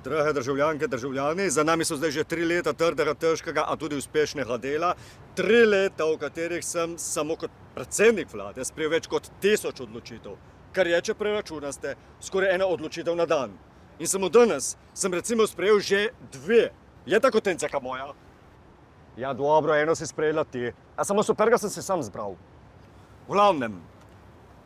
Drage državljanke, državljani, za nami so zdaj že 3 leta trdega, težkega, a tudi uspešnega dela. 3 leta, v katerih sem samo kot predsednik vlade sprejel več kot 1000 odločitev, kar je, če preračunaste, skoraj ena odločitev na dan. In samo danes sem recimo sprejel že 2. Je tako, tenceka moja? Ja, dobro, eno si sprejela ti, a samo superga sem si sam zbral. V glavnem,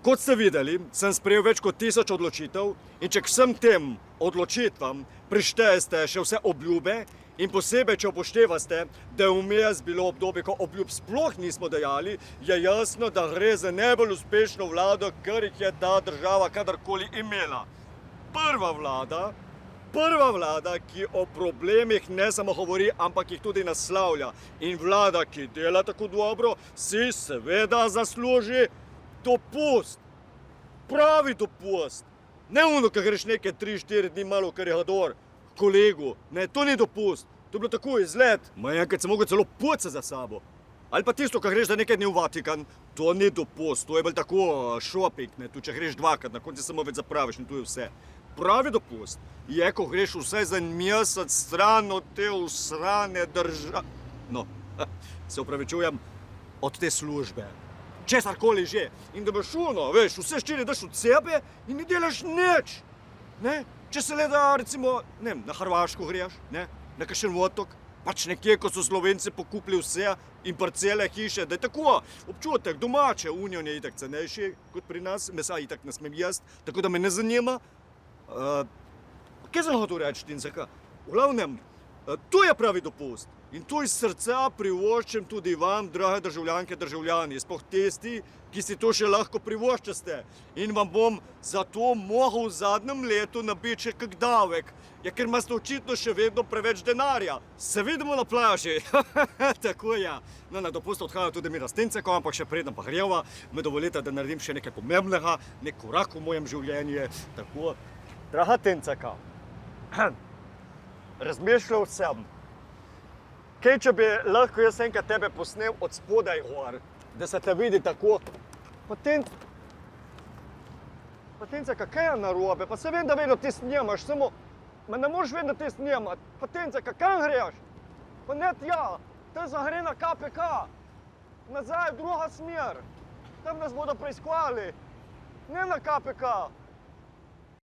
kot ste videli, sem sprejel več kot 1000 odločitev in če k vsem tem odločitvam prištejete še vse obljube in posebej, če upoštevaste, da je vmes bilo obdobje, ko obljub sploh nismo dajali, je jasno, da gre za najbolj uspešno vlado, kar jih je ta država kadarkoli imela. Prva vlada, ki o problemih ne samo govori, ampak jih tudi naslavlja. In vlada, ki dela tako dobro, si seveda zasluži dopust. Pravi dopust. Ne ono, ko greš nekaj 3-4 dni malo v Karihador, kolegu. Ne, to ni dopust. To je bilo tako izlet. Enkrat sem mogel celo pucati za sabo. Ali pa tisto, ko greš za nekaj dni v Vatikan, to ni dopust. To je bolj tako šoping, ne. Tu če greš 2krat, na koncu samo več zapraviš in to je vse. Pravi dopust je, ko greš vsaj za mesec stran od te usrane države. No, se opravičujem, od te službe. Česarkoli že. In da boš veš, vse 4 daš od sebe in ne delaš nič. Ne? Če se le da, recimo, ne vem, na Hrvaško greš, ne? Na kakšen otok, pač nekje, ko so Slovenci pokupili vse in parcele, hiše, da je tako občutek domače, union je itak cenejši kot pri nas, mesa itak ne smem jesti, tako da me ne zanima. Kaj sem hotel reči, Tinceka? V glavnem, to je pravi dopust. In to iz srca privoščim tudi vam, drage državljanke, državljani, sploh tisti, ki si to še lahko privoščaste. In vam bom zato mogel v zadnjem letu nabiti še kak davek, ja, ker imate očitno še vedno preveč denarja. Se vidimo na plaži. Tako ja. No, na dopust odhaja tudi Mira s Tincekom, ampak še preden pa greva, me dovolite, da naredim še nekaj pomembnega, nek korak v mojem življenju. Tako, draga Tinceka, razmišljal sem, kaj, če bi lahko jaz enkrat tebe posnel od spodaj gor, da se te vidi tako. Pa Tinceka, kaj je narobe? Pa se vem, da vedno ti snemaš, samo me ne moreš vedno ti snemati. Pa Tinceka, kam greš? Pa ne tja, tam se gre na KPK. Nazaj v druga smer. Tam nas bodo preiskovali. Ne na KPK.